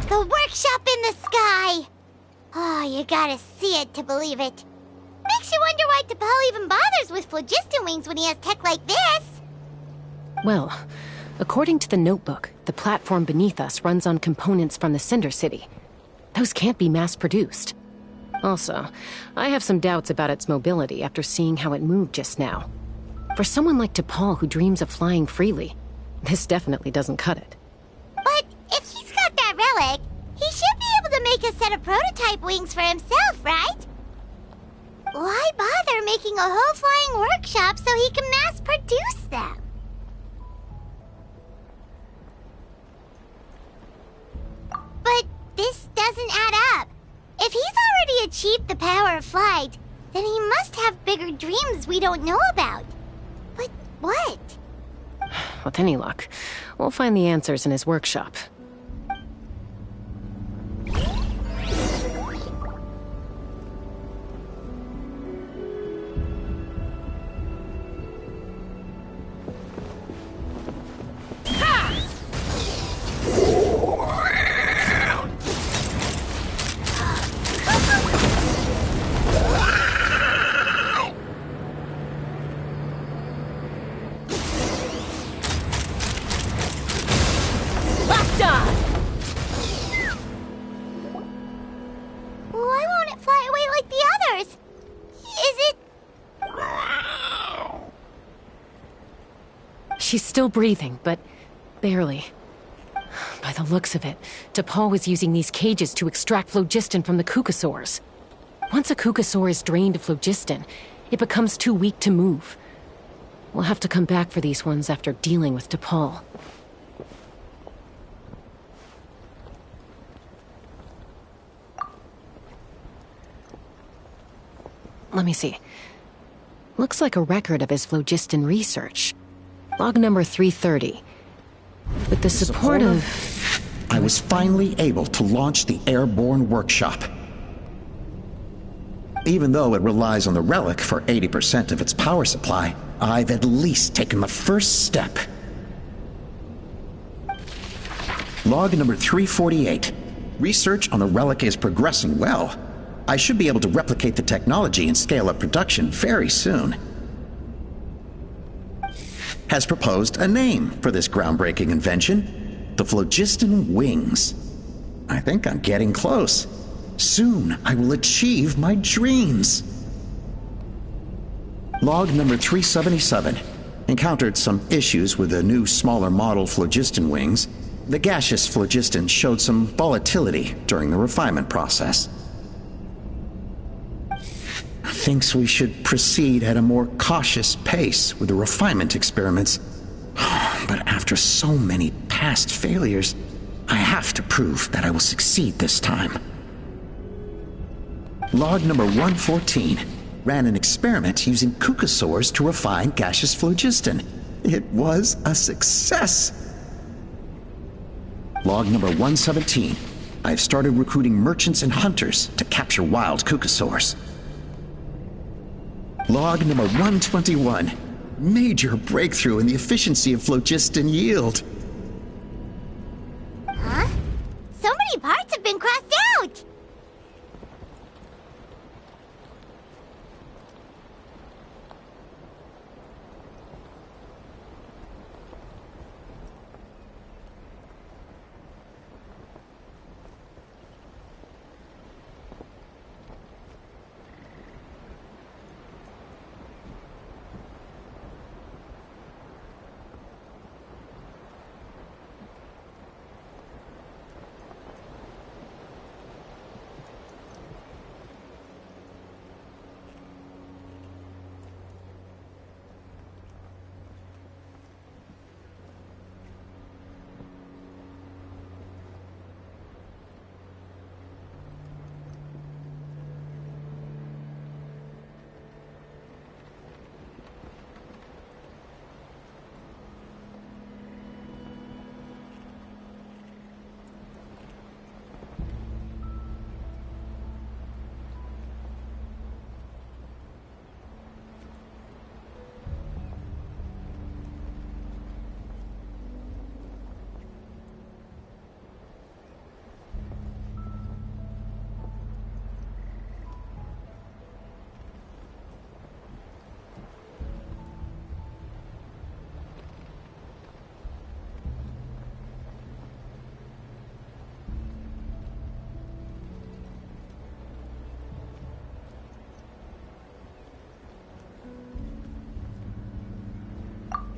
The workshop in the sky! Oh, you gotta see it to believe it. Makes you wonder why T'Pol even bothers with phlogiston wings when he has tech like this. Well, according to the notebook, the platform beneath us runs on components from the Cinder City. Those can't be mass-produced. Also, I have some doubts about its mobility after seeing how it moved just now. For someone like T'Pol who dreams of flying freely, this definitely doesn't cut it. But if he's got that relic, he should be able to make a set of prototype wings for himself, right? Why bother making a whole flying workshop so he can mass-produce them? But this doesn't add up. If he's already achieved the power of flight, then he must have bigger dreams we don't know about. But what? With any luck, we'll find the answers in his workshop. Why won't it fly away like the others? Is it... She's still breathing, but barely. By the looks of it, T'Pol was using these cages to extract phlogiston from the Kukasaurs. Once a Kukasaur is drained of phlogiston, it becomes too weak to move. We'll have to come back for these ones after dealing with T'Pol. Let me see. Looks like a record of his phlogiston research. Log number 330. With the support of... I was finally able to launch the airborne workshop. Even though it relies on the relic for 80% of its power supply, I've at least taken the first step. Log number 348. Research on the relic is progressing well. I should be able to replicate the technology and scale up production very soon. Has proposed a name for this groundbreaking invention: the Phlogiston Wings. I think I'm getting close. Soon I will achieve my dreams. Log number 377. Encountered some issues with the new smaller model Phlogiston Wings. The gaseous phlogiston showed some volatility during the refinement process. Thinks we should proceed at a more cautious pace with the refinement experiments. But after so many past failures, I have to prove that I will succeed this time. Log number 114. Ran an experiment using Kukasaurs to refine gaseous phlogiston. It was a success. Log number 117. I've started recruiting merchants and hunters to capture wild Kukasaurs. Log number 121. Major breakthrough in the efficiency of phlogiston yield. Huh? So many parts have been crossed out!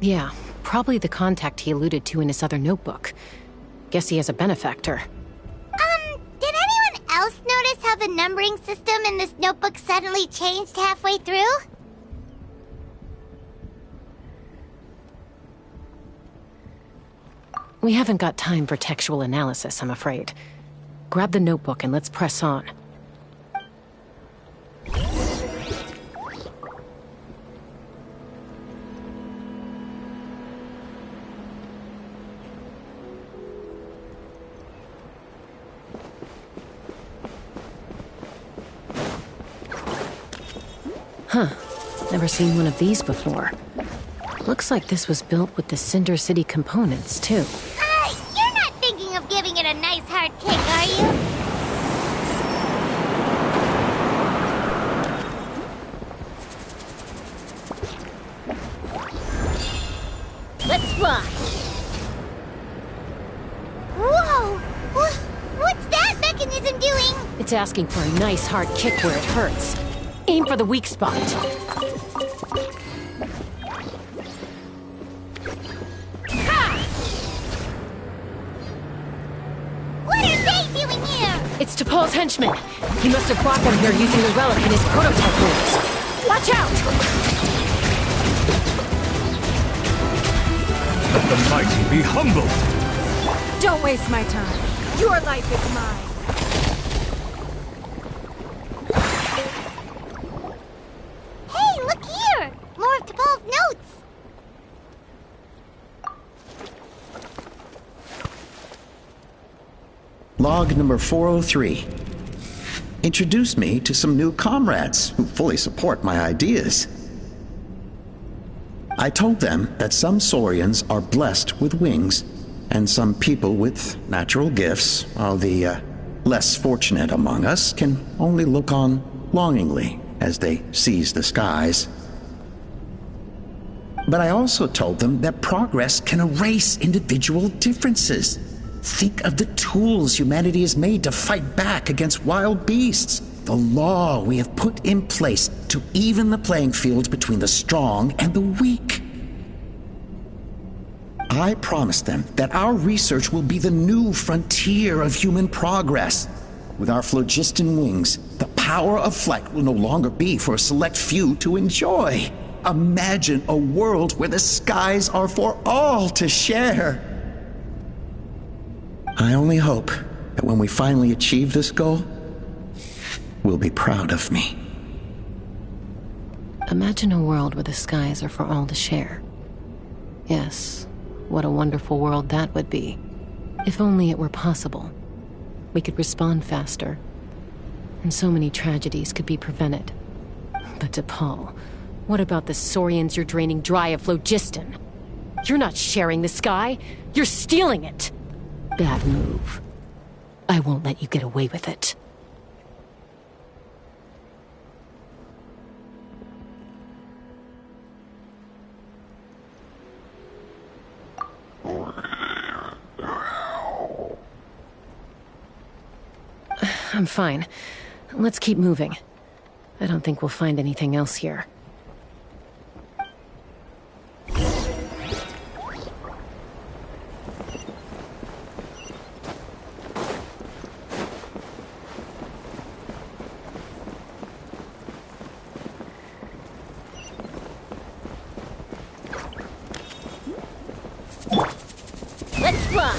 Yeah, probably the contact he alluded to in his other notebook. Guess he has a benefactor. Did anyone else notice how the numbering system in this notebook suddenly changed halfway through? We haven't got time for textual analysis, I'm afraid. Grab the notebook and let's press on. Huh. Never seen one of these before. Looks like this was built with the Cinder City components, too. You're not thinking of giving it a nice hard kick, are you? Let's fly! Whoa! What's that mechanism doing? It's asking for a nice hard kick where it hurts. Aim for the weak spot. What are they doing here? It's T'Pol's henchman. He must have brought them here using the relic in his prototype rooms. Watch out! Let the mighty be humbled! Don't waste my time. Your life is mine. Hey, look here! More of T'Pol's notes! Log number 403. Introduce me to some new comrades who fully support my ideas. I told them that some Saurians are blessed with wings, and some people with natural gifts, while the less fortunate among us can only look on longingly as they seize the skies. But I also told them that progress can erase individual differences. Think of the tools humanity has made to fight back against wild beasts. The law we have put in place to even the playing field between the strong and the weak. I promised them that our research will be the new frontier of human progress. With our phlogiston wings, the power of flight will no longer be for a select few to enjoy. Imagine a world where the skies are for all to share. I only hope that when we finally achieve this goal, will be proud of me. Imagine a world where the skies are for all to share. Yes, what a wonderful world that would be. If only it were possible. We could respond faster, and so many tragedies could be prevented. But DePaul, what about the Saurians you're draining dry of phlogiston? You're not sharing the sky, you're stealing it! Bad move. I won't let you get away with it. I'm fine. Let's keep moving. I don't think we'll find anything else here. Let's fly!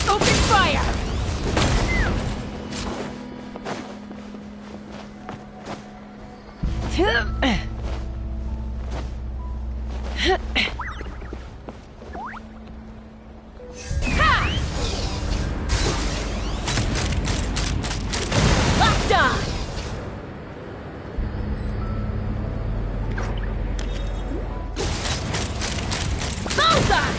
Open fire! Locked on! Bullseye!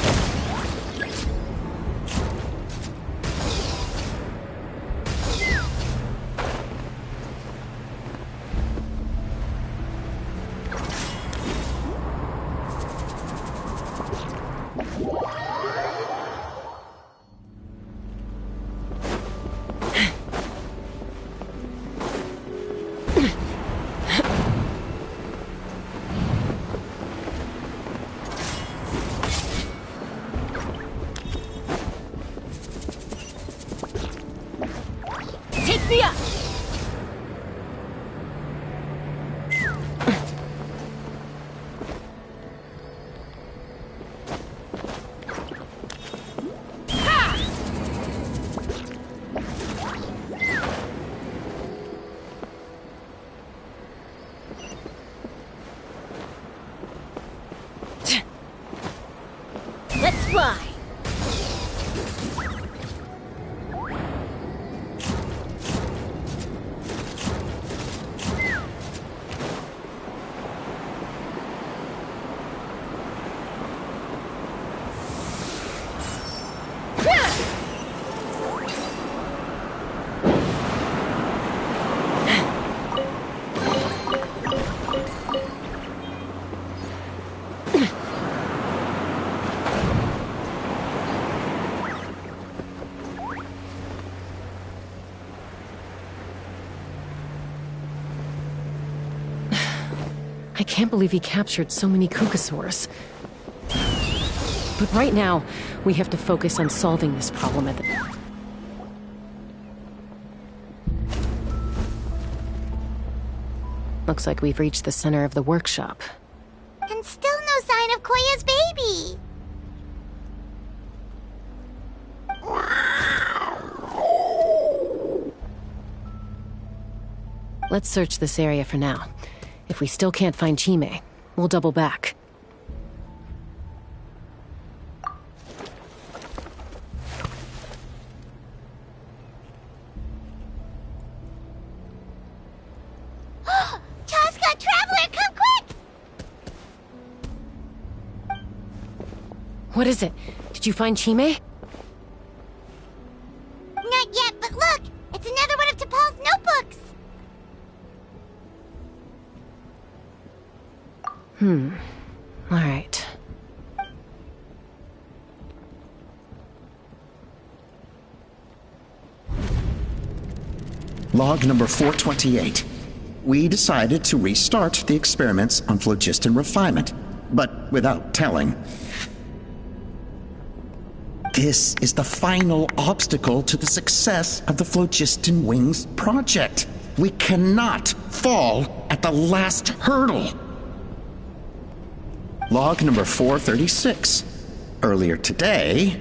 Take me up! Let's fly! I can't believe he captured so many Kukasaurs. But right now, we have to focus on solving this problem at the... Looks like we've reached the center of the workshop. And still no sign of Koya's baby! Let's search this area for now. If we still can't find Chime, we'll double back. Chaska, Traveler, come quick! What is it? Did you find Chime? Not yet, but look! It's another one of T'Pol's notebooks! All right. Log number 428. We decided to restart the experiments on phlogiston refinement, but without telling. This is the final obstacle to the success of the Phlogiston Wings project. We cannot fall at the last hurdle. Log number 436. Earlier today,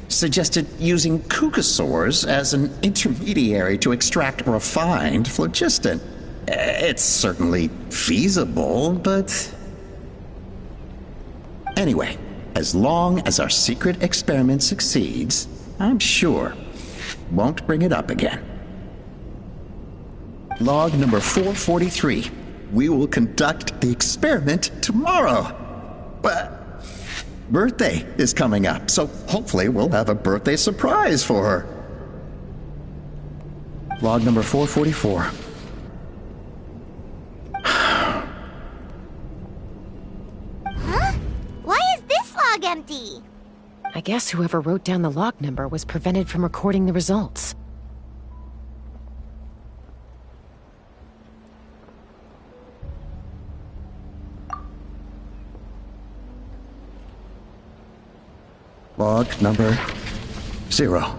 suggested using Kukasaurs as an intermediary to extract refined phlogiston. It's certainly feasible, but... Anyway, as long as our secret experiment succeeds, I'm sure won't bring it up again. Log number 443. We will conduct the experiment tomorrow. Birthday is coming up, so hopefully we'll have a birthday surprise for her. Log number 444. Why is this log empty? I guess whoever wrote down the log number was prevented from recording the results. Log number 0.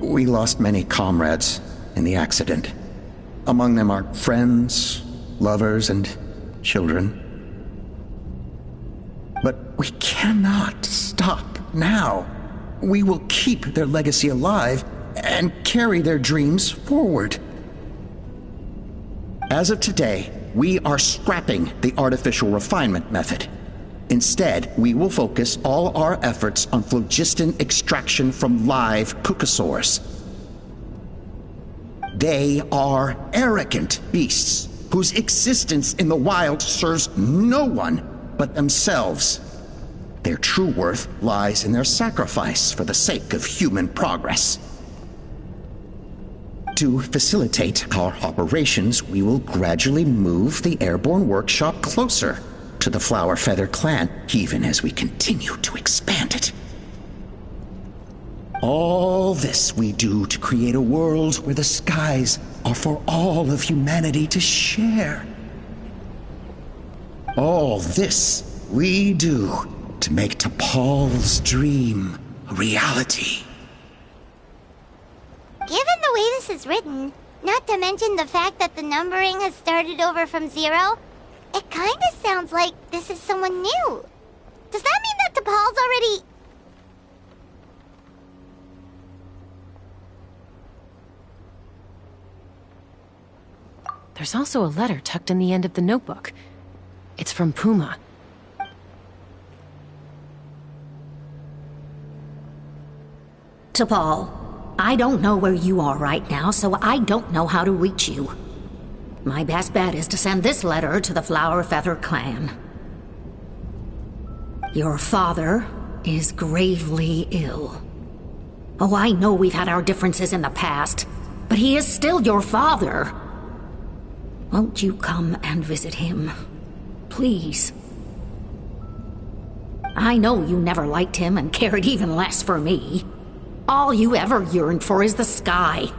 We lost many comrades in the accident. Among them are friends, lovers, and children. But we cannot stop now. We will keep their legacy alive and carry their dreams forward. As of today, we are scrapping the artificial refinement method. Instead, we will focus all our efforts on phlogiston extraction from live Kukasaurs. They are arrogant beasts whose existence in the wild serves no one but themselves. Their true worth lies in their sacrifice for the sake of human progress. To facilitate our operations, we will gradually move the airborne workshop closer to the Flower Feather clan, even as we continue to expand it. All this we do to create a world where the skies are for all of humanity to share. All this we do to make T'Pol's dream a reality. Given the way this is written, not to mention the fact that the numbering has started over from 0, it kinda sounds like this is someone new. Does that mean that T'Pol's already... There's also a letter tucked in the end of the notebook. It's from Puma. T'Pol, I don't know where you are right now, so I don't know how to reach you. My best bet is to send this letter to the Flower Feather clan. Your father is gravely ill. Oh, I know we've had our differences in the past, but he is still your father. Won't you come and visit him? Please. I know you never liked him and cared even less for me. All you ever yearned for is the sky.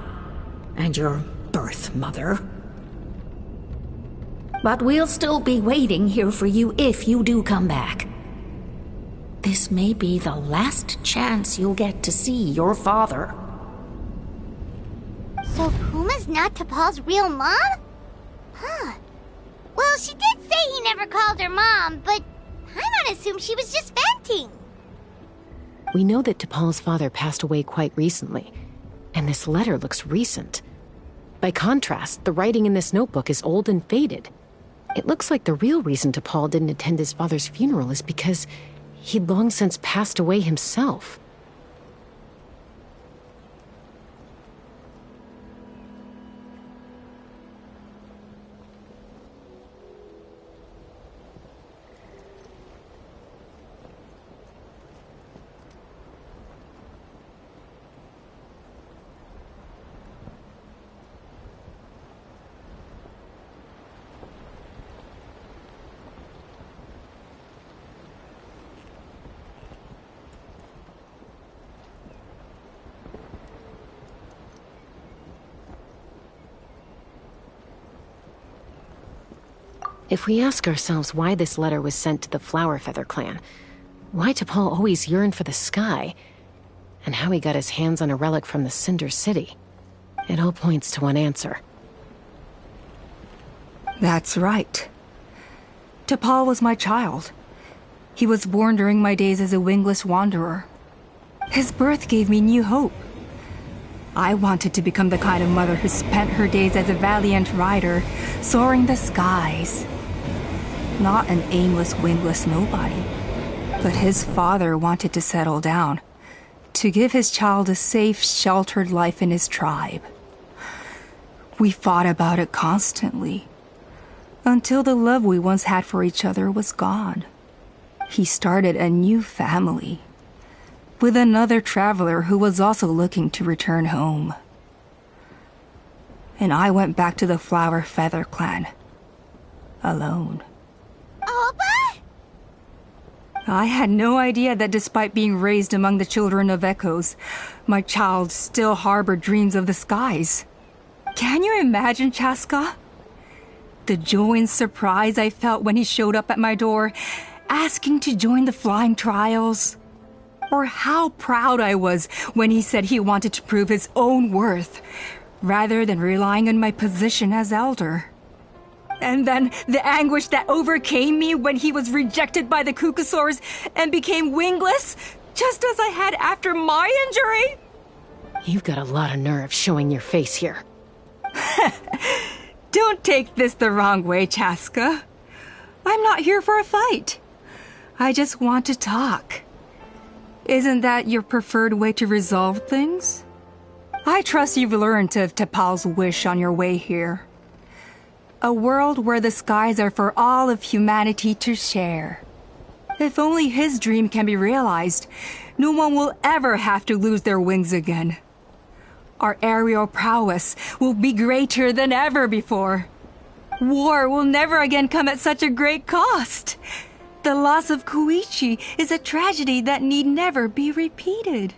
And your birth mother. But we'll still be waiting here for you if you do come back. This may be the last chance you'll get to see your father. So Puma's not T'Pol's real mom? Huh. Well, she did say he never called her mom, but I'm gonna assume she was just venting. We know that T'Pol's father passed away quite recently, and this letter looks recent. By contrast, the writing in this notebook is old and faded. It looks like the real reason T'Pol didn't attend his father's funeral is because he'd long since passed away himself. If we ask ourselves why this letter was sent to the Flower Feather clan, Why T'Pol always yearned for the sky, and how he got his hands on a relic from the Cinder City. It all points to one answer. That's right. T'Pol was my child. He was born during my days as a wingless wanderer. His birth gave me new hope. I wanted to become the kind of mother who spent her days as a valiant rider, soaring the skies. Not an aimless, wingless nobody. But his father wanted to settle down, to give his child a safe, sheltered life in his tribe. We fought about it constantly, until the love we once had for each other was gone. He started a new family, with another traveler who was also looking to return home. And I went back to the Flower Feather clan, alone. Oppa? I had no idea that despite being raised among the children of echoes, my child still harbored dreams of the skies. Can you imagine, Chaska? The joy and surprise I felt when he showed up at my door, asking to join the flying trials. Or how proud I was when he said he wanted to prove his own worth, rather than relying on my position as elder. And then the anguish that overcame me when he was rejected by the Kukusaurs and became wingless, just as I had after my injury. You've got a lot of nerve showing your face here. Don't take this the wrong way, Chaska. I'm not here for a fight. I just want to talk. Isn't that your preferred way to resolve things? I trust you've learned of T'Pol's wish on your way here. A world where the skies are for all of humanity to share. If only his dream can be realized, no one will ever have to lose their wings again. Our aerial prowess will be greater than ever before. War will never again come at such a great cost. The loss of Koichi is a tragedy that need never be repeated.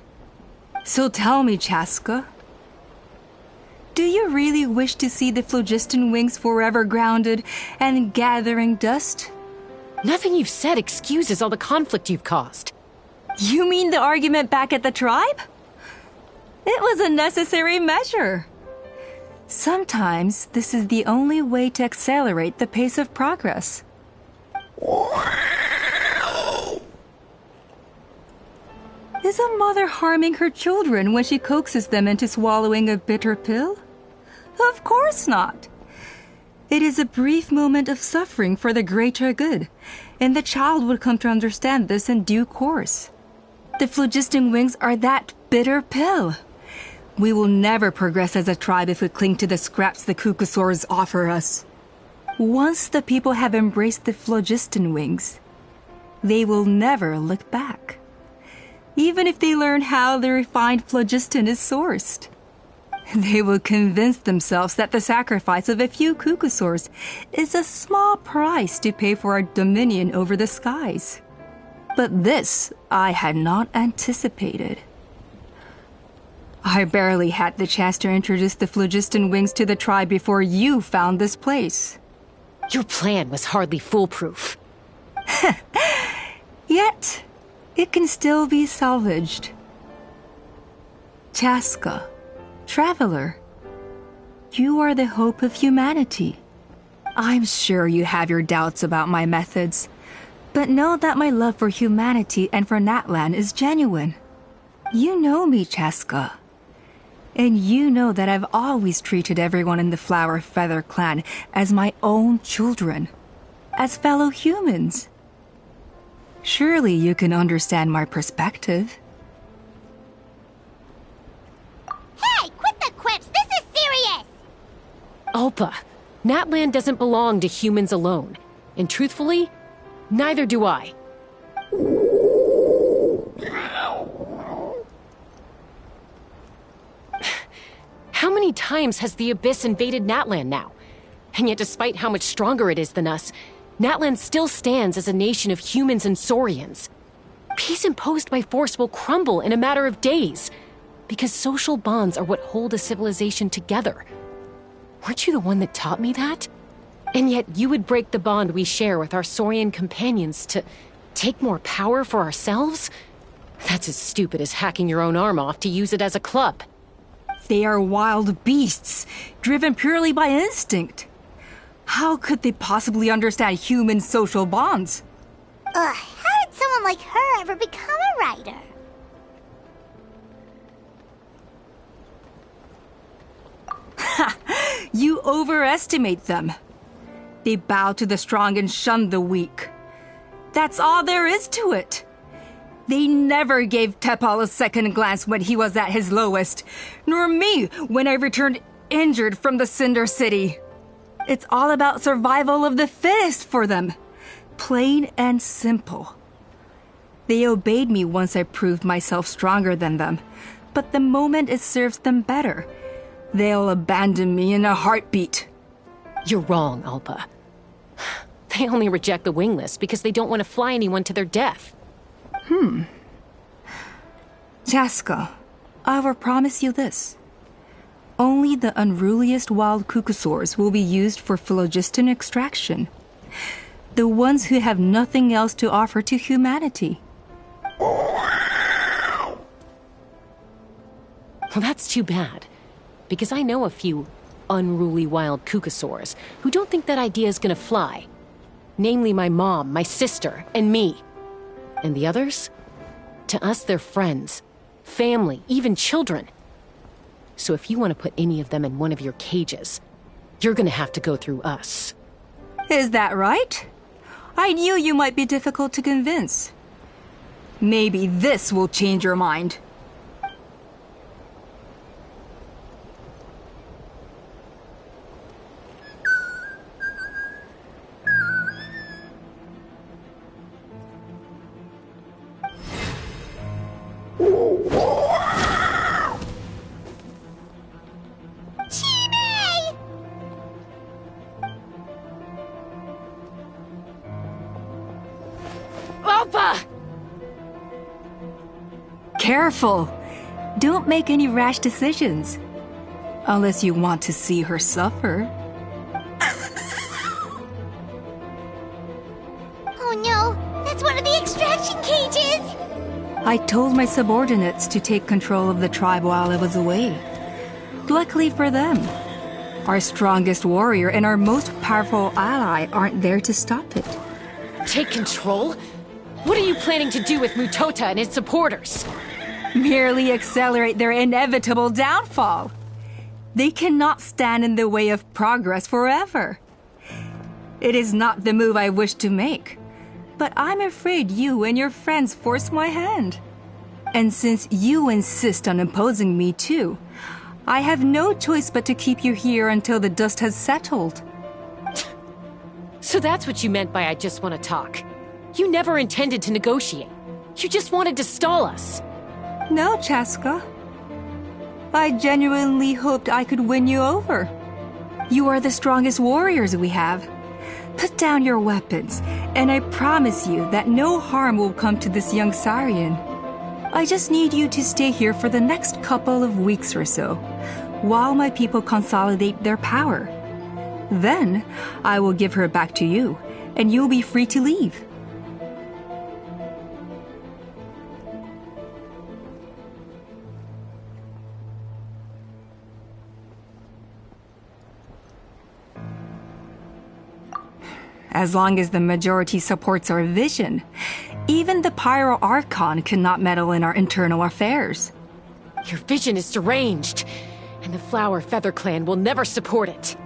So tell me, Chaska, do you really wish to see the phlogiston wings forever grounded and gathering dust? Nothing you've said excuses all the conflict you've caused. You mean the argument back at the tribe? It was a necessary measure. Sometimes this is the only way to accelerate the pace of progress. Is a mother harming her children when she coaxes them into swallowing a bitter pill? Of course not. It is a brief moment of suffering for the greater good, and the child would come to understand this in due course. The phlogiston wings are that bitter pill. We will never progress as a tribe if we cling to the scraps the Kukusaurs offer us. Once the people have embraced the phlogiston wings, they will never look back. Even if they learn how the refined phlogiston is sourced. They will convince themselves that the sacrifice of a few Kukusaurs is a small price to pay for our dominion over the skies. But this I had not anticipated. I barely had the chance to introduce the phlogiston wings to the tribe before you found this place. Your plan was hardly foolproof. Yet, it can still be salvaged. Chaska, traveler, you are the hope of humanity. I'm sure you have your doubts about my methods, but know that my love for humanity and for Natlan is genuine. You know me, Chaska. And you know that I've always treated everyone in the Flower Feather clan as my own children, as fellow humans. Surely you can understand my perspective. Hey, quit the quips! This is serious! Ulpa, Natlan doesn't belong to humans alone. And truthfully, neither do I. How many times has the Abyss invaded Natlan now? And yet despite how much stronger it is than us, Natlan still stands as a nation of humans and Saurians. Peace imposed by force will crumble in a matter of days, because social bonds are what hold a civilization together. Weren't you the one that taught me that? And yet you would break the bond we share with our Saurian companions to Take more power for ourselves? That's as stupid as hacking your own arm off to use it as a club. They are wild beasts, driven purely by instinct. How could they possibly understand human social bonds? Ugh, how did someone like her ever become a writer? You overestimate them. They bow to the strong and shun the weak. That's all there is to it. They never gave Tepal a second glance when he was at his lowest, nor me when I returned injured from the Cinder City. It's all about survival of the fittest for them. Plain and simple. They obeyed me once I proved myself stronger than them, but the moment it serves them better, they'll abandon me in a heartbeat. You're wrong, Alpa. They only reject the wingless because they don't want to fly anyone to their death. Chaska, I will promise you this. Only the unruliest wild cucosaurs will be used for phlogiston extraction. The ones who have nothing else to offer to humanity. Well, that's too bad. Because I know a few unruly wild cucosaurs who don't think that idea is gonna fly. Namely my mom, my sister, and me. And the others? To us, they're friends, family, even children. So if you want to put any of them in one of your cages, you're gonna have to go through us. Is that right? I knew you might be difficult to convince. Maybe this will change your mind. Alpa! Careful! Don't make any rash decisions. Unless you want to see her suffer. Oh no, that's one of the extraction cages! I told my subordinates to take control of the tribe while I was away. Luckily for them, our strongest warrior and our most powerful ally aren't there to stop it. Take control? What are you planning to do with Mutota and his supporters? Merely accelerate their inevitable downfall. They cannot stand in the way of progress forever. It is not the move I wish to make, but I'm afraid you and your friends force my hand. And since you insist on imposing me too, I have no choice but to keep you here until the dust has settled. So that's what you meant by I just want to talk. You never intended to negotiate. You just wanted to stall us. No, Chaska. I genuinely hoped I could win you over. You are the strongest warriors we have. Put down your weapons, and I promise you that no harm will come to this young Sarian. I just need you to stay here for the next couple of weeks or so, while my people consolidate their power. Then, I will give her back to you, and you'll be free to leave. As long as the majority supports our vision, even the Pyro Archon cannot meddle in our internal affairs. Your vision is deranged, and the Flower Feather Clan will never support it.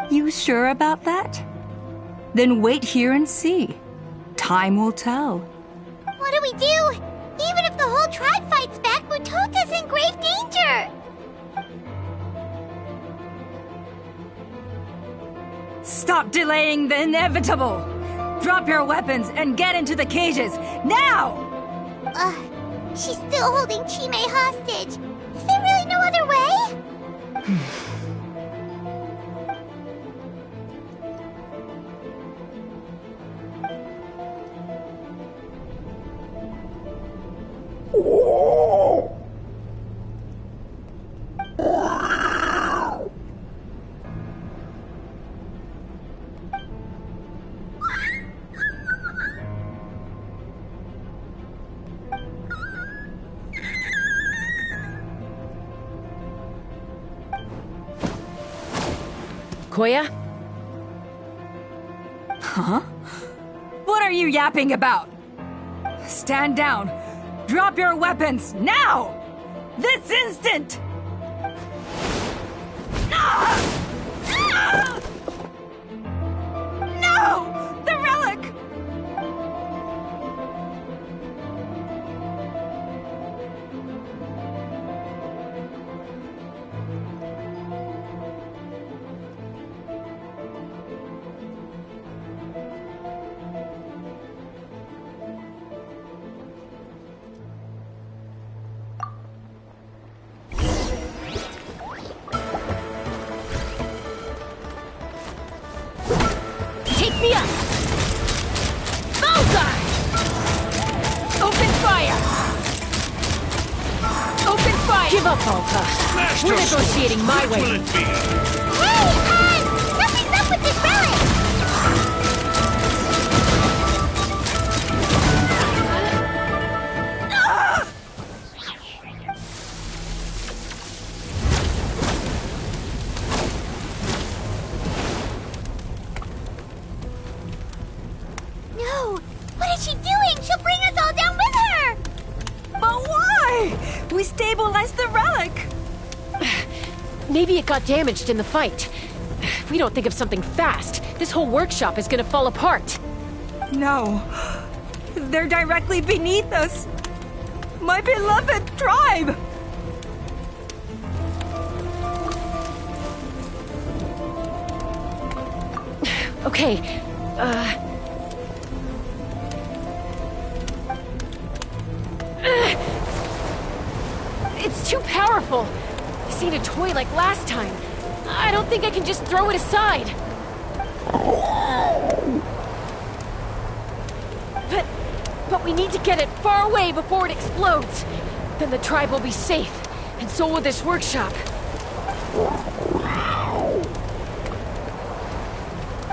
You sure about that? Then wait here and see. Time will tell. What do we do? Even if the whole tribe fights back, Mutota's in grave danger! Stop delaying the inevitable! Drop your weapons and get into the cages, now! She's still holding Chime hostage. Is there really no other way? Koya? Huh? What are you yapping about? Stand down. Drop your weapons, now! This instant! No! The relic! Take me up! Bullseye! Open fire! Open fire! Give up, Alta. Blast We're your negotiating my What will way. it be? Hey, something's up with this relic! No! What is she doing? She'll bring us all down with her! But why? We stabilized the relic! Maybe it got damaged in the fight. If we don't think of something fast, this whole workshop is gonna fall apart. No. They're directly beneath us. My beloved tribe! Okay, it's too powerful. This ain't a toy like last time. I don't think I can just throw it aside. But we need to get it far away before it explodes. Then the tribe will be safe, and so will this workshop.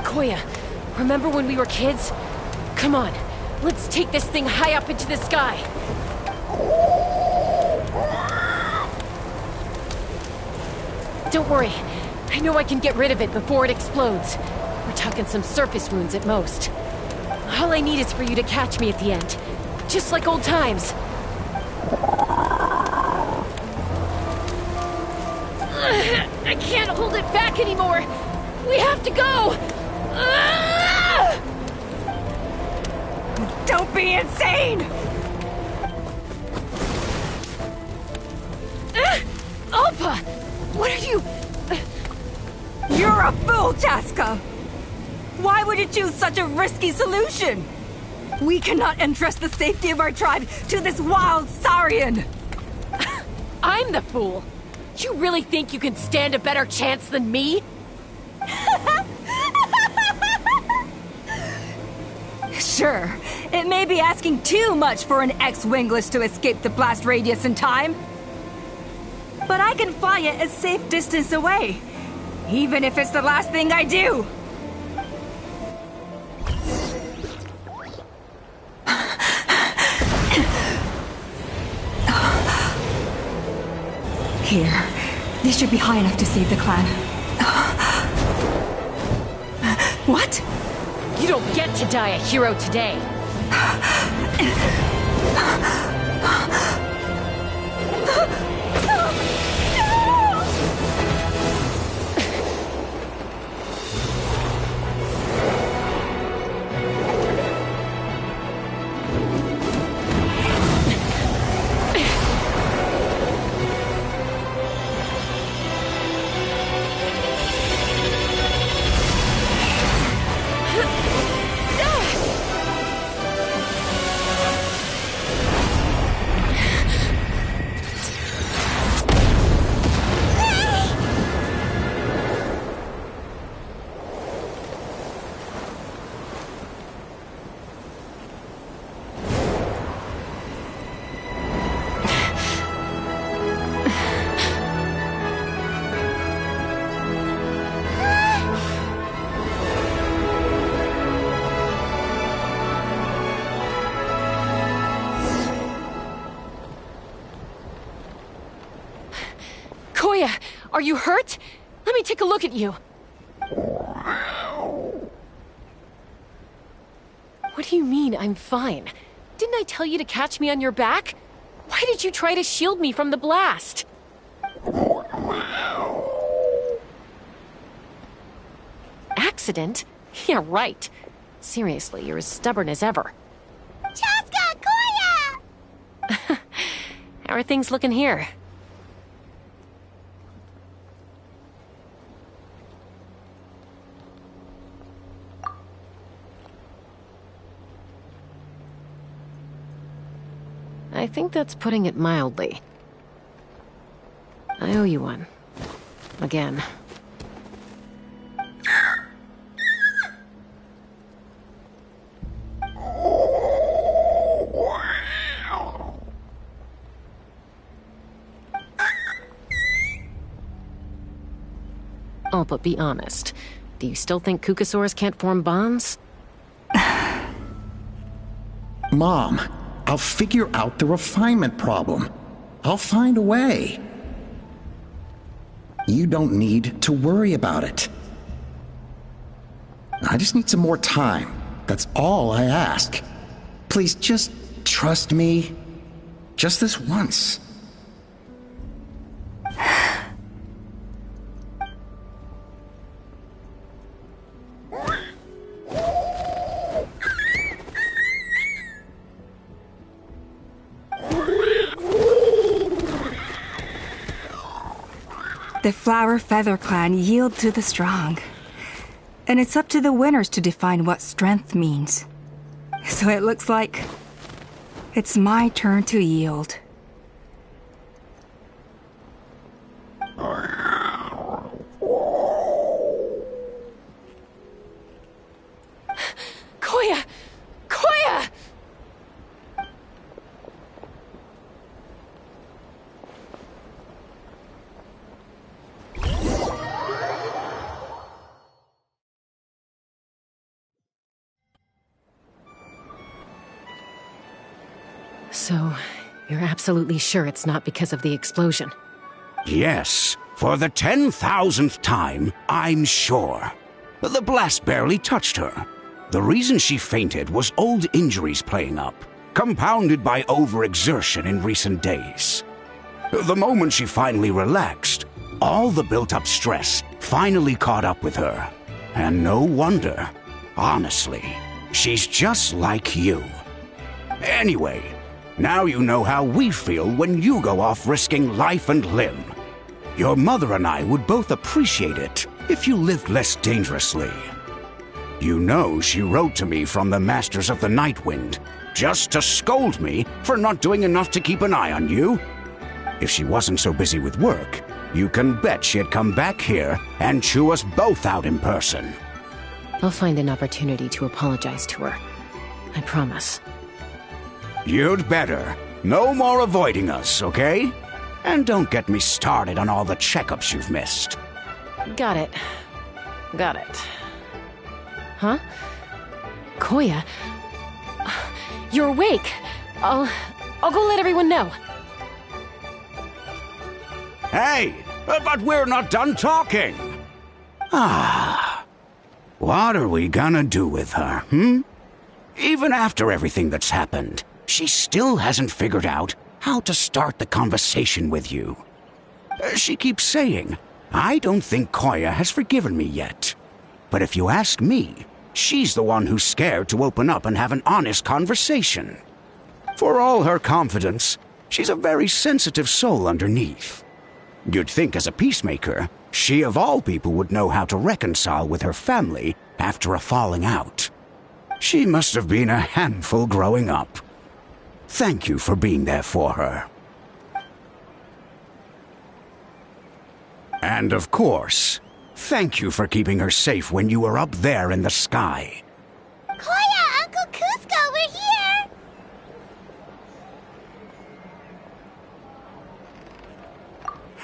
Koya, remember when we were kids? Come on, let's take this thing high up into the sky. Don't worry, I know I can get rid of it before it explodes. We're talking some surface wounds at most. All I need is for you to catch me at the end, just like old times. I can't hold it back anymore. We have to go. Don't be insane! Alpa! What are you... You're a fool, Chaska! Why would you choose such a risky solution? We cannot entrust the safety of our tribe to this wild Saurian! I'm the fool. You really think you can stand a better chance than me? Sure, it may be asking too much for an ex-wingless to escape the blast radius in time. But I can fly it a safe distance away, even if it's the last thing I do. Here, this should be high enough to save the clan. What? You don't get to die a hero today. Koya, are you hurt? Let me take a look at you. What do you mean, I'm fine? Didn't I tell you to catch me on your back? Why did you try to shield me from the blast? Accident? Yeah, right. Seriously, you're as stubborn as ever. Chaska, Koya! How are things looking here? I think that's putting it mildly. I owe you one. Again. Oh, but be honest. Do you still think Kukasaurs can't form bonds? Mom, I'll figure out the refinement problem. I'll find a way. You don't need to worry about it. I just need some more time. That's all I ask. Please just trust me. Just this once. The Flower Feather Clan yield to the strong. And it's up to the winners to define what strength means. So it looks like it's my turn to yield. Koya! Koya! So, you're absolutely sure it's not because of the explosion? Yes, for the 10,000th time, I'm sure. The blast barely touched her. The reason she fainted was old injuries playing up, compounded by overexertion in recent days. The moment she finally relaxed, all the built-up stress finally caught up with her. And no wonder. Honestly, she's just like you. Anyway, now you know how we feel when you go off risking life and limb. Your mother and I would both appreciate it if you lived less dangerously. You know she wrote to me from the Masters of the Nightwind, just to scold me for not doing enough to keep an eye on you. If she wasn't so busy with work, you can bet she'd come back here and chew us both out in person. I'll find an opportunity to apologize to her. I promise. You'd better. No more avoiding us, okay? And don't get me started on all the checkups you've missed. Got it. Got it. Huh? Koya? You're awake. I'll go let everyone know. Hey, but we're not done talking. What are we gonna do with her, Even after everything that's happened, she still hasn't figured out how to start the conversation with you. She keeps saying, I don't think Koya has forgiven me yet. But if you ask me, she's the one who's scared to open up and have an honest conversation. For all her confidence, she's a very sensitive soul underneath. You'd think as a peacemaker, she of all people would know how to reconcile with her family after a falling out. She must have been a handful growing up. Thank you for being there for her. And of course, thank you for keeping her safe when you were up there in the sky. Koya, Uncle Cusco, we're here!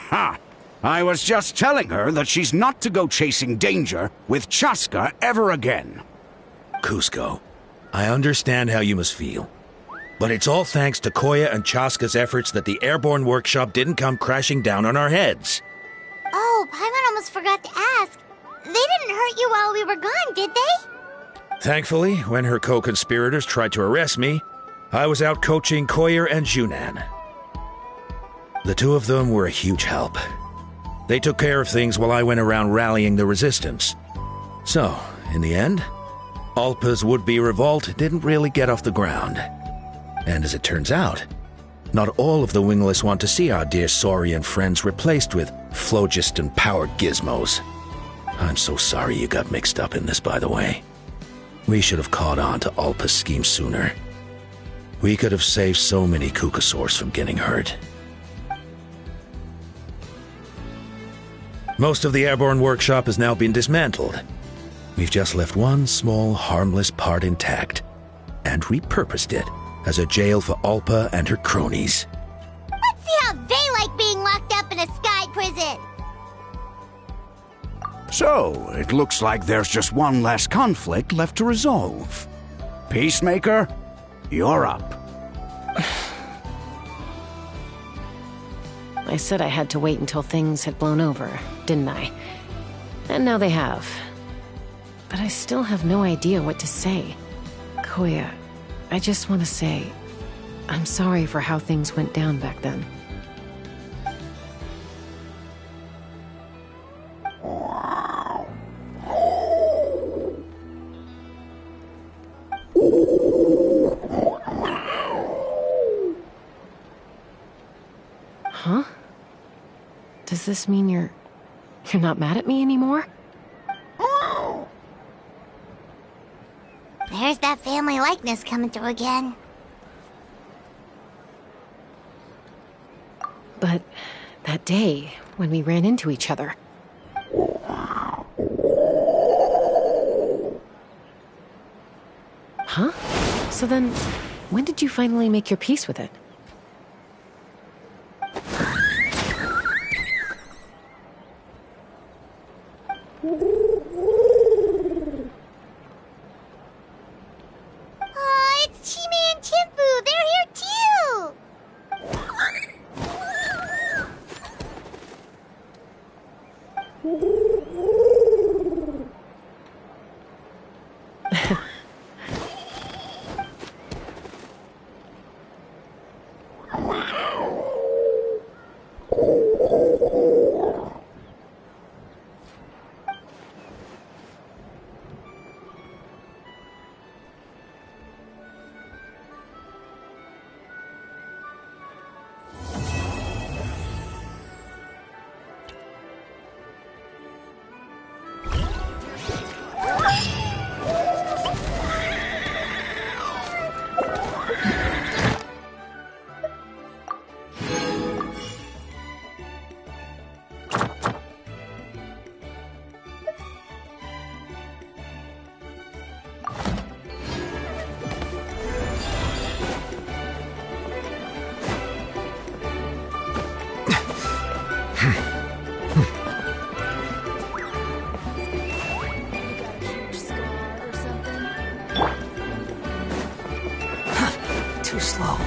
Ha! I was just telling her that she's not to go chasing danger with Chaska ever again. Cusco, I understand how you must feel. But it's all thanks to Koya and Chaska's efforts that the airborne workshop didn't come crashing down on our heads. Oh, Paimon almost forgot to ask. They didn't hurt you while we were gone, did they? Thankfully, when her co-conspirators tried to arrest me, I was out coaching Koyer and Junan. The two of them were a huge help. They took care of things while I went around rallying the resistance. So, in the end, Alpa's would-be revolt didn't really get off the ground. And as it turns out, not all of the Wingless want to see our dear Saurian friends replaced with phlogiston-powered gizmos. I'm so sorry you got mixed up in this, by the way. We should have caught on to Alpa's scheme sooner. We could have saved so many Kukasaurs from getting hurt. Most of the airborne workshop has now been dismantled. We've just left one small, harmless part intact, and repurposed it as a jail for Alpa and her cronies. Let's see how they like being locked up in a sky prison. So, it looks like there's just one less conflict left to resolve. Peacemaker, you're up. I said I had to wait until things had blown over, didn't I? And now they have. But I still have no idea what to say. Koya, I just want to say, I'm sorry for how things went down back then. Huh? Does this mean you're not mad at me anymore? There's that family likeness coming through again. But that day, when we ran into each other... Huh? So then, when did you finally make your peace with it? Oh, it's Chime and Chimpu! They're here too! Too slow.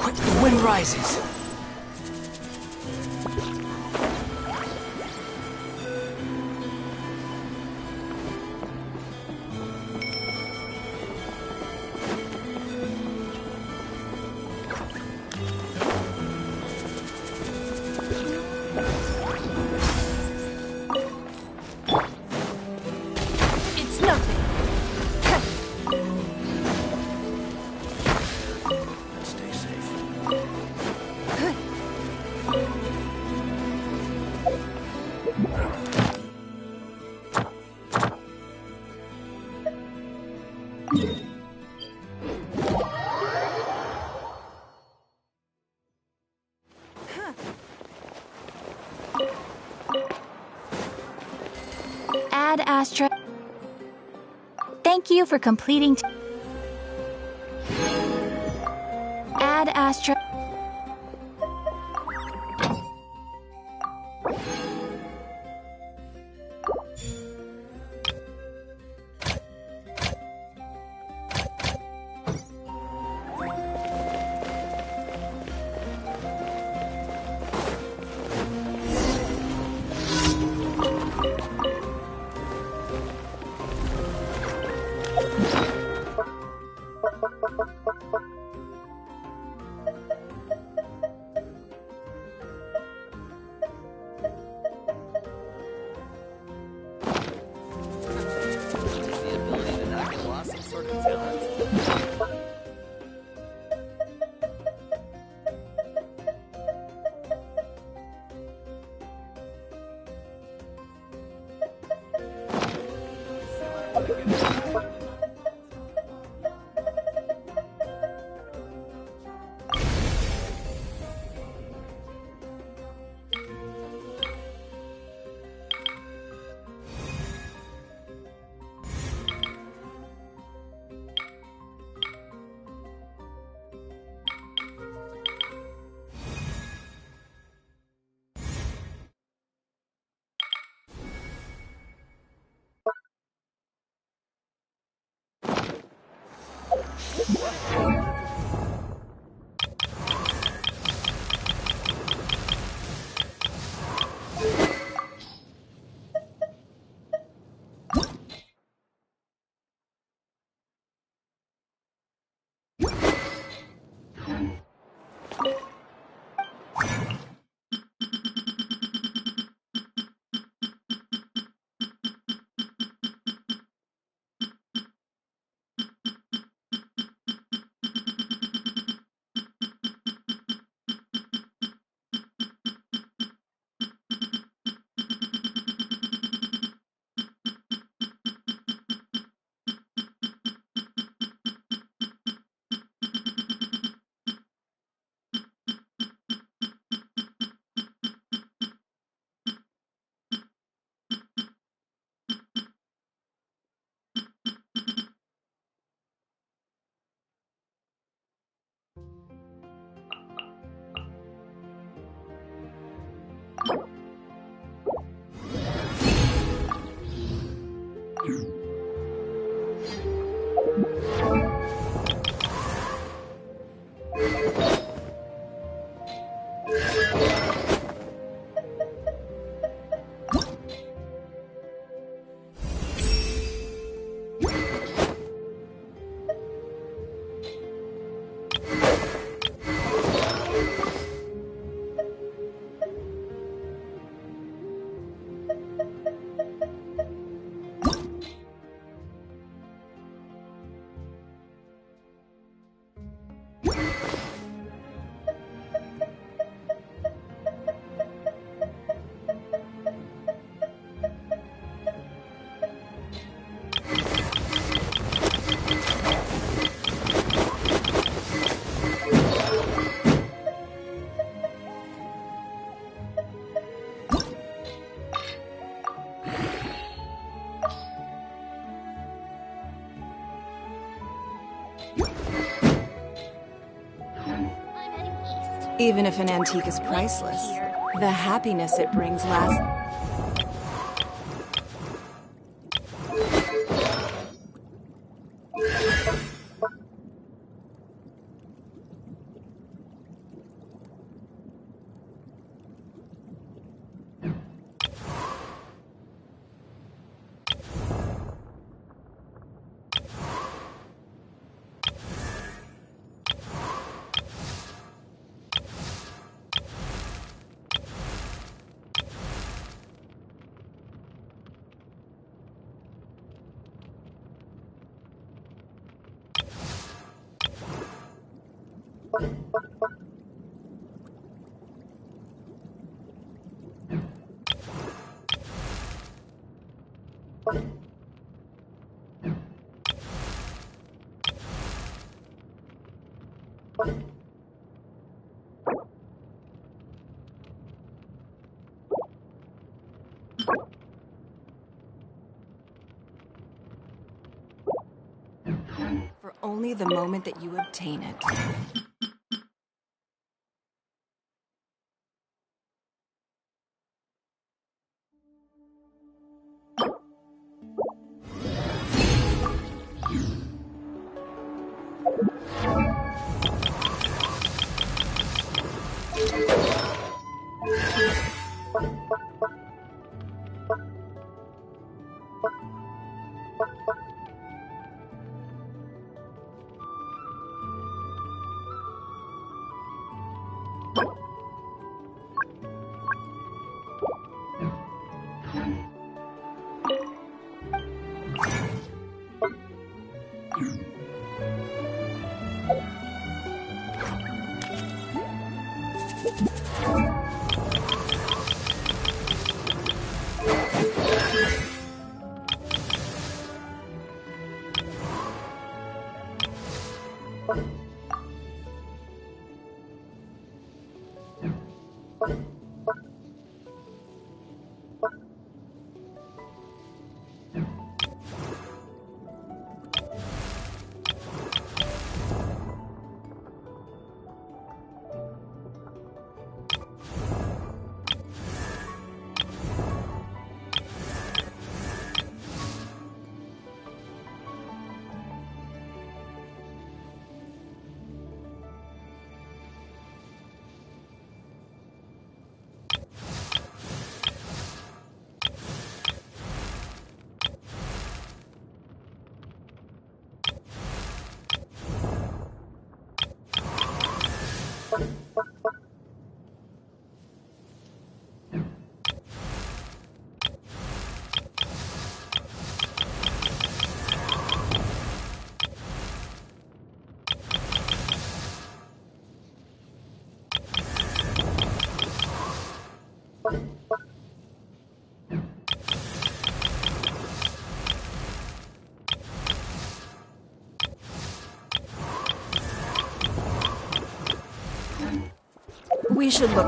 The wind rises. It's nothing. Stay safe. Ad Astra. Thank you for completing. Ad Astra. Even if an antique is priceless, the happiness it brings lasts. only the moment that you obtain it. We should look...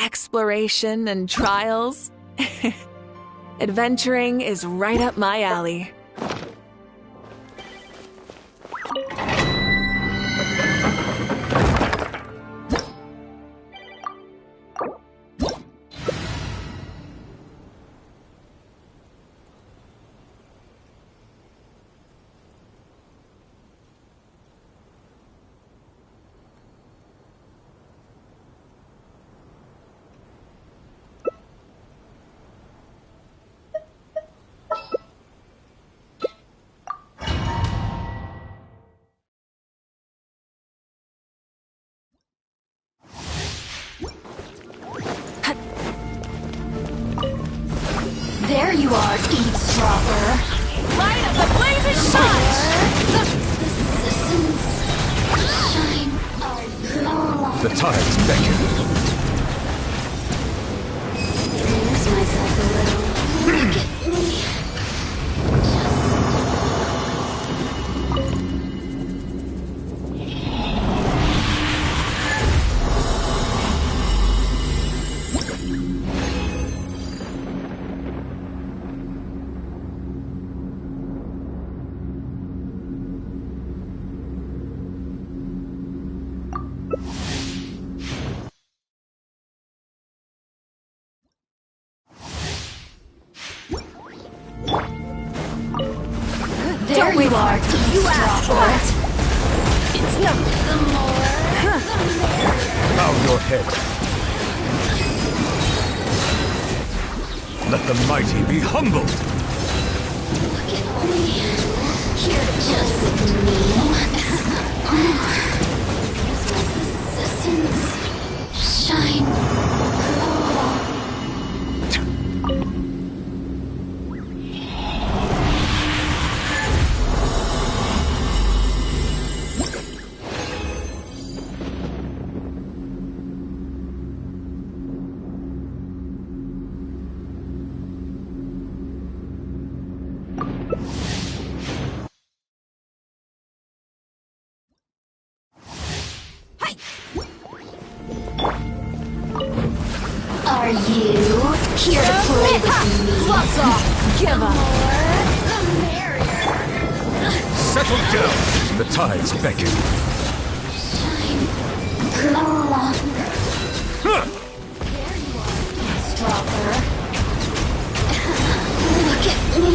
Exploration and trials. Adventuring is right up my alley. There you are, eavesdropper. Light of the blazing sun! The tides beckon. Lose myself a little. Look at me. There you are, you asked for it. It's no. The more, the merrier. Bow your head. Let the mighty be humbled. Look at me. Here to just me. Resistance. Shine. Are you here to play with me? Gloves off! Give up! The merrier. Settle down. The tides beckon. Shine. Glow. Huh. There you are, eavesdropper. Look at me.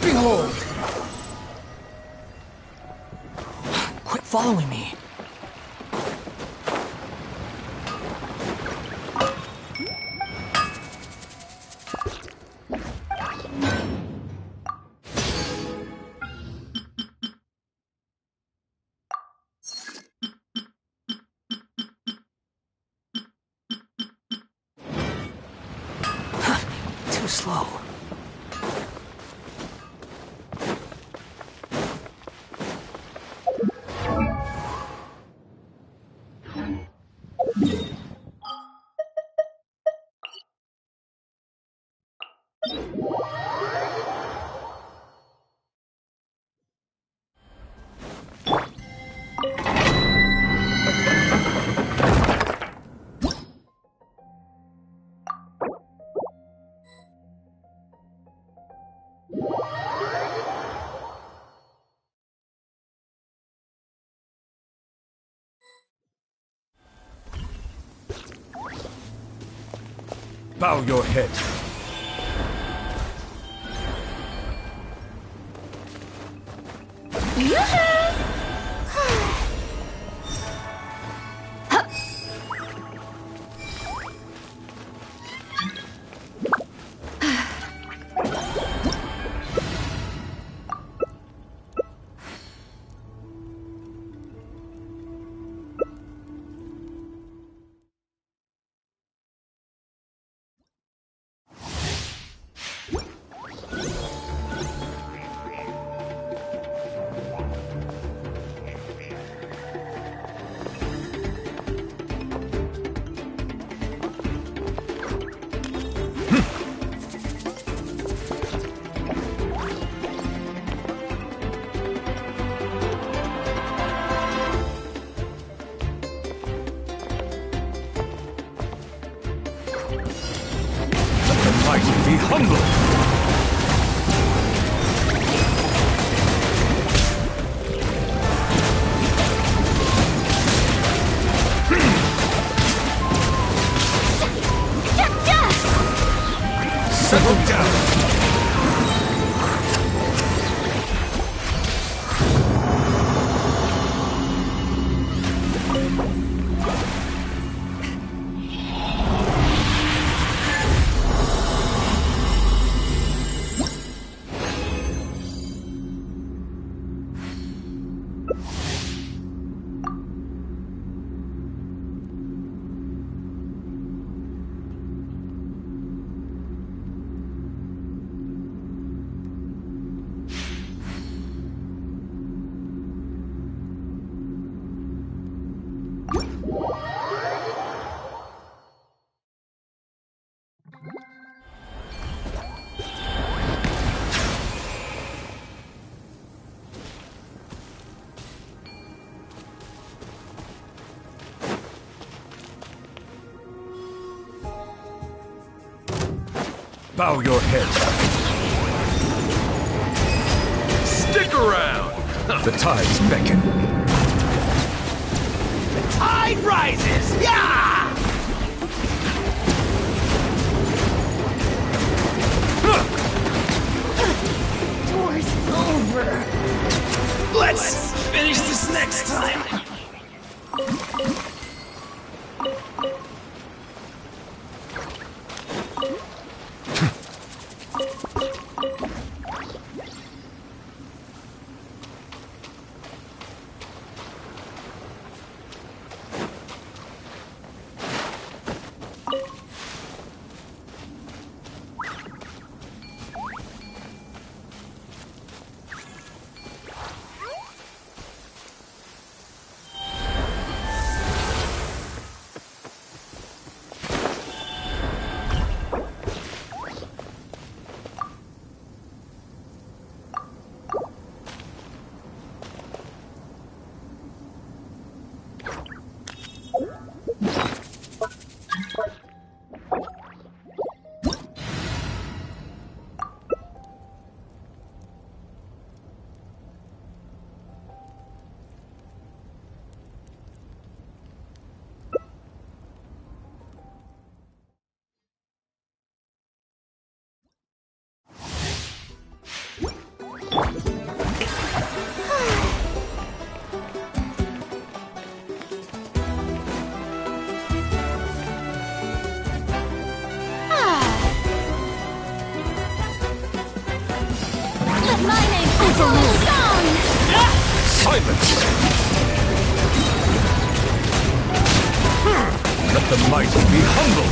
Behold! Quit following me. Too slow. Bow your head. Be humble! Settle down! Bow your head. Stick around! The tides beckon. The tide rises! Yeah! Door's over. Let's finish this next time. Silence! Let the mighty be humble!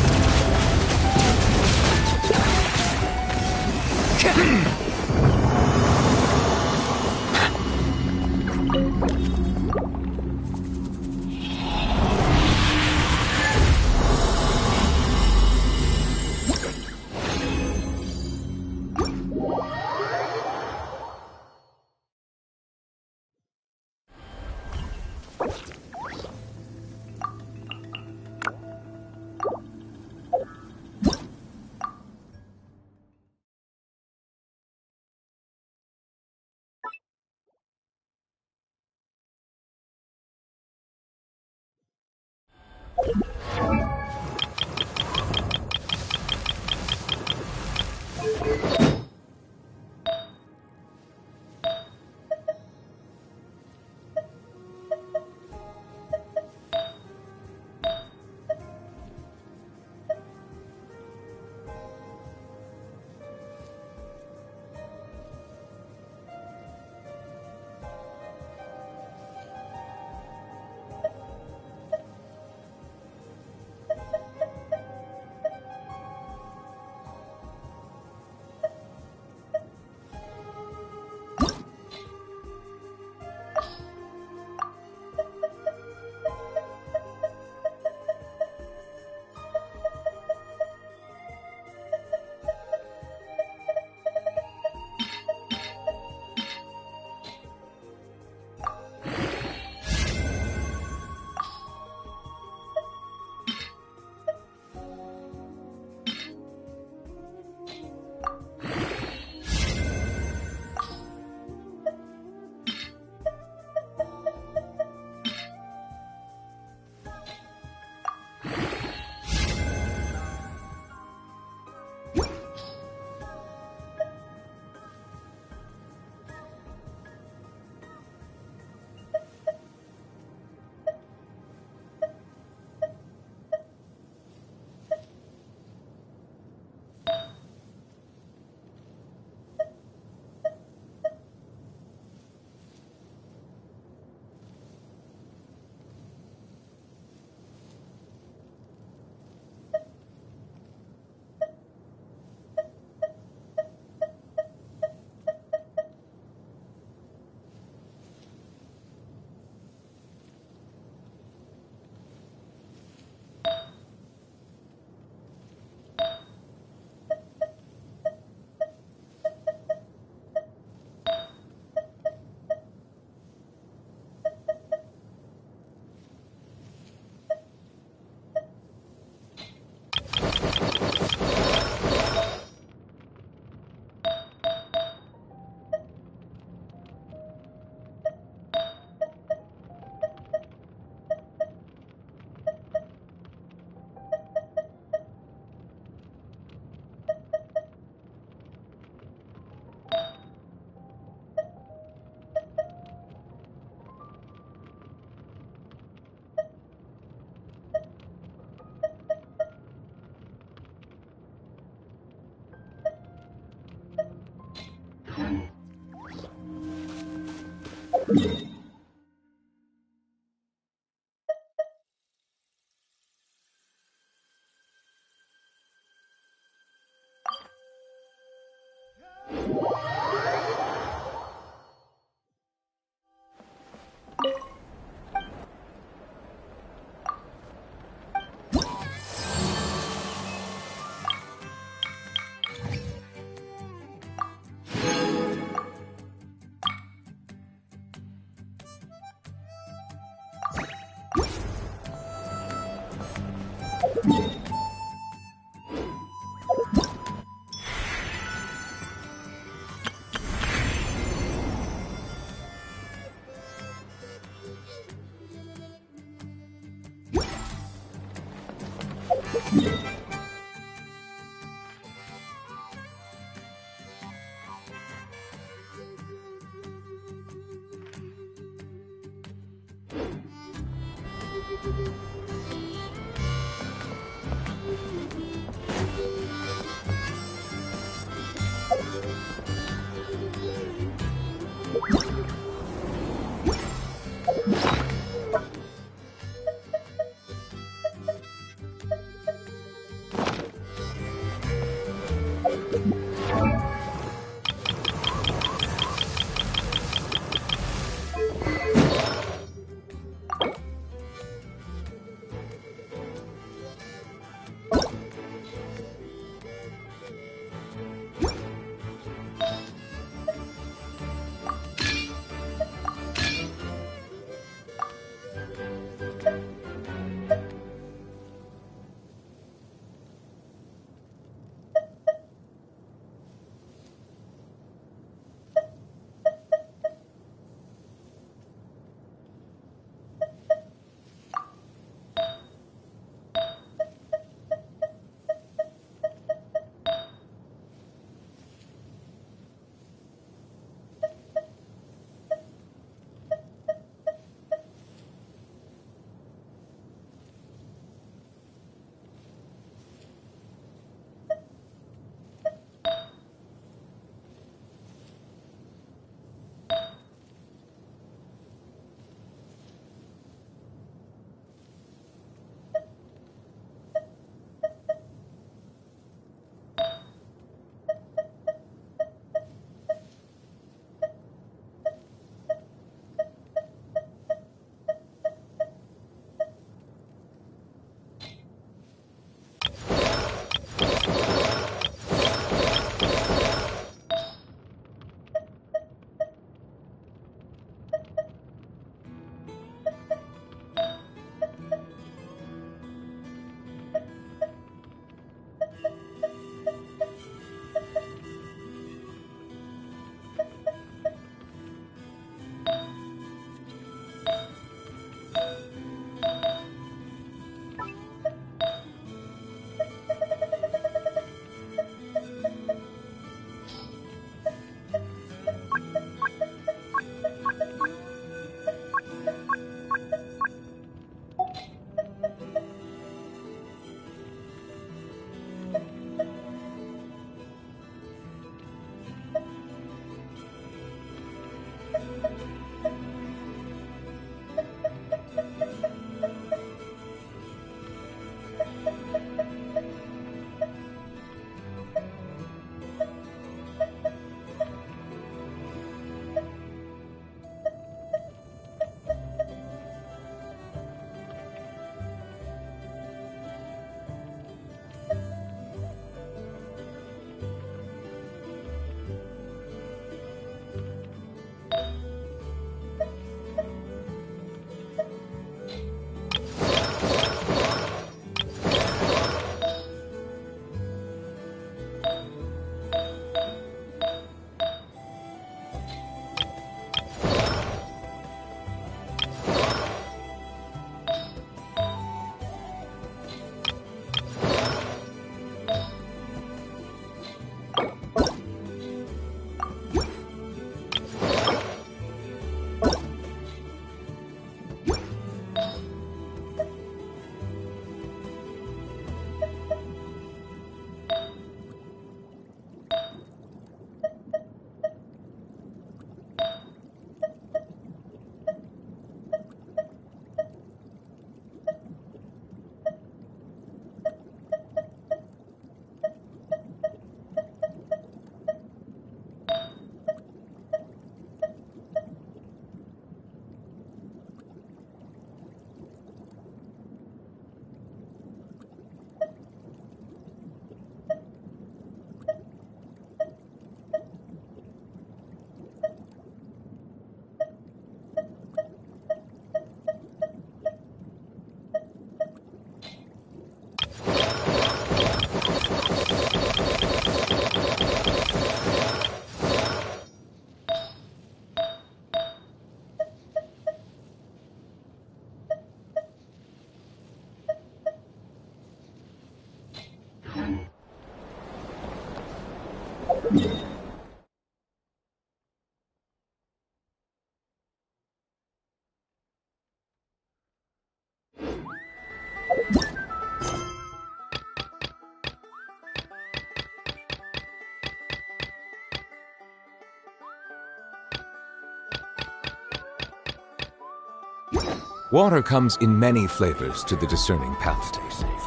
Water comes in many flavors to the discerning palate.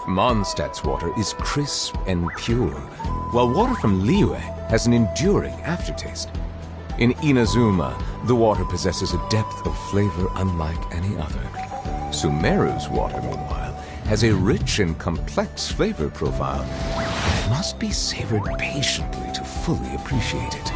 Mondstadt's water is crisp and pure, while water from Liyue has an enduring aftertaste. In Inazuma, the water possesses a depth of flavor unlike any other. Sumeru's water, meanwhile, has a rich and complex flavor profile that must be savored patiently to fully appreciate it.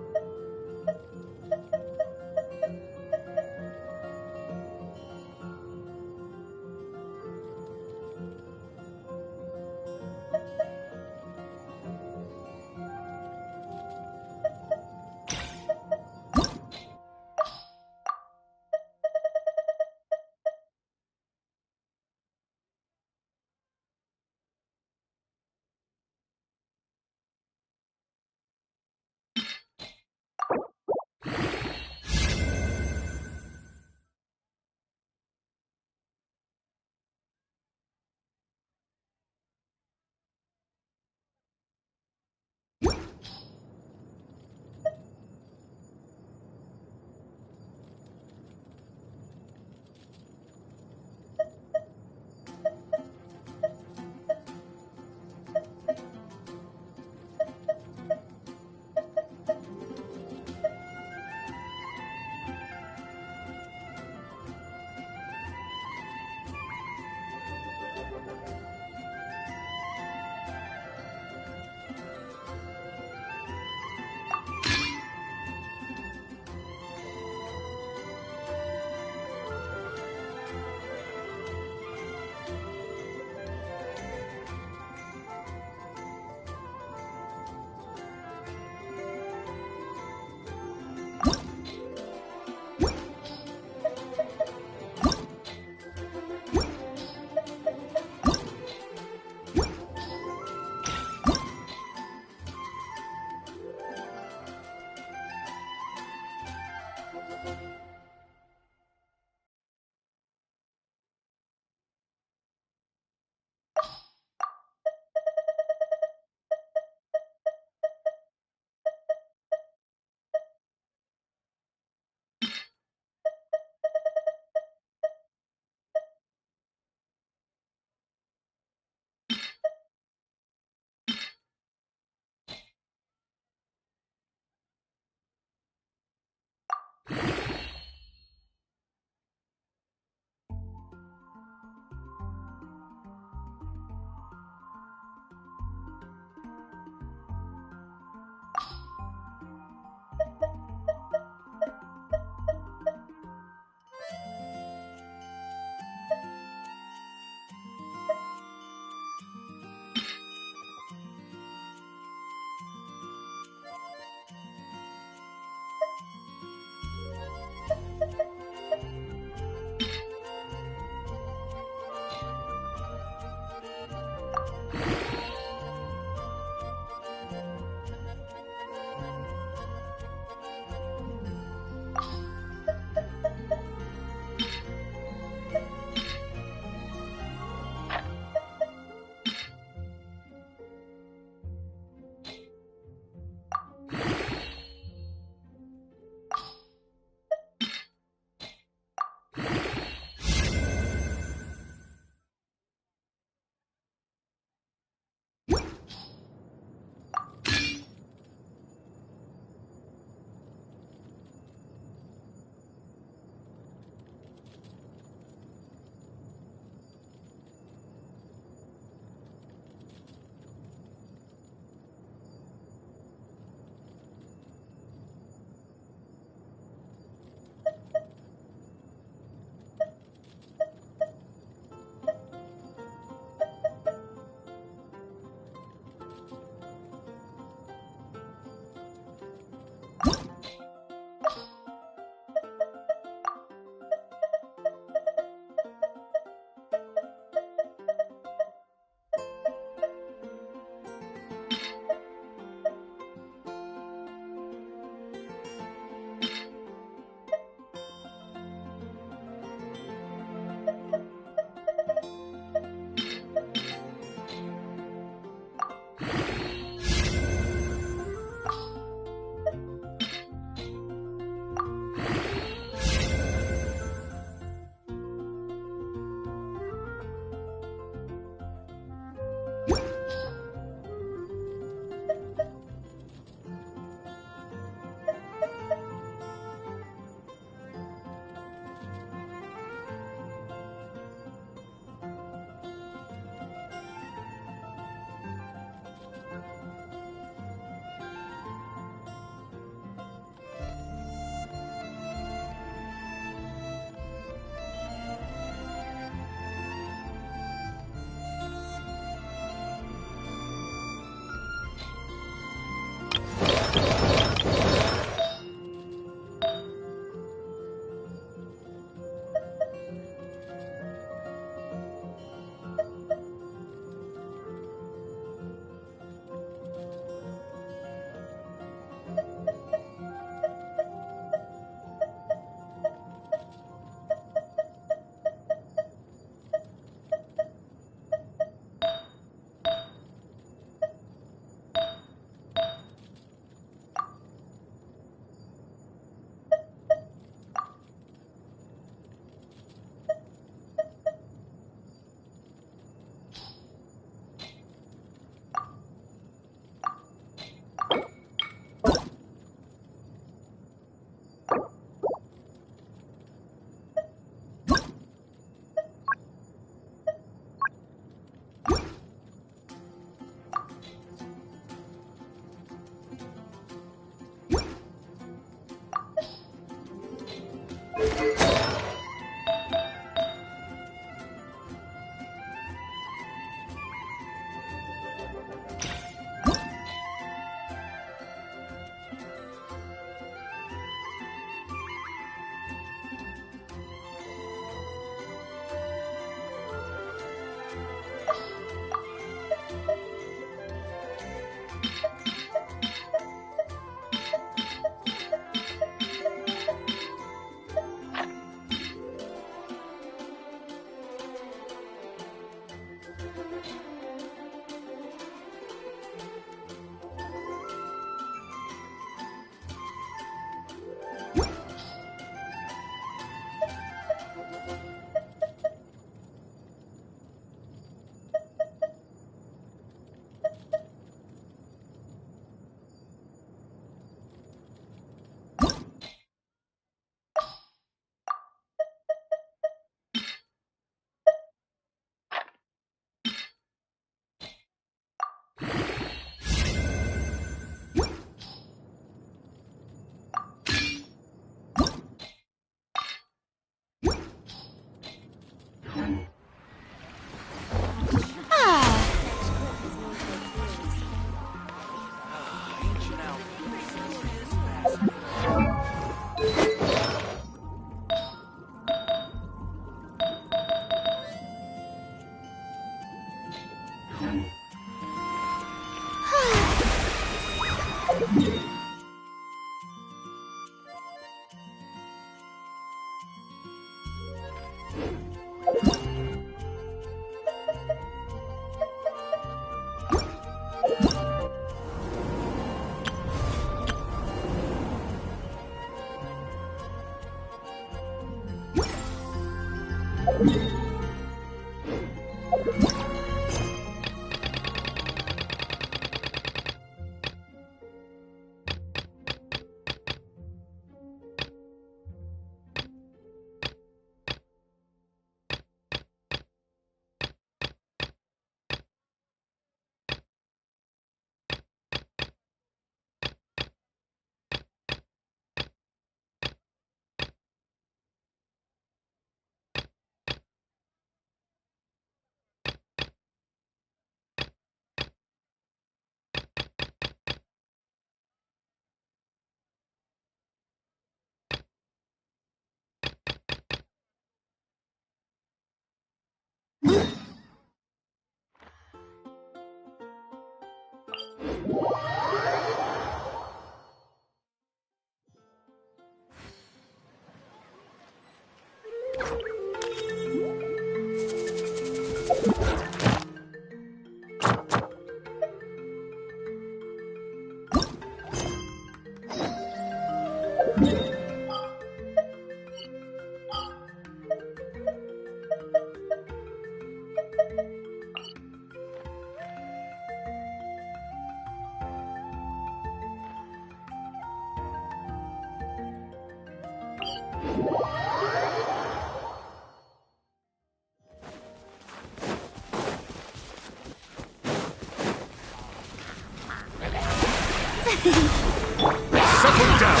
Settle down!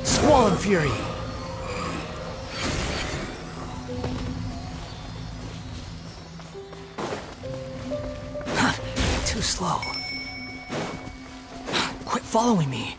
Squall Fury! Too slow. Quit following me.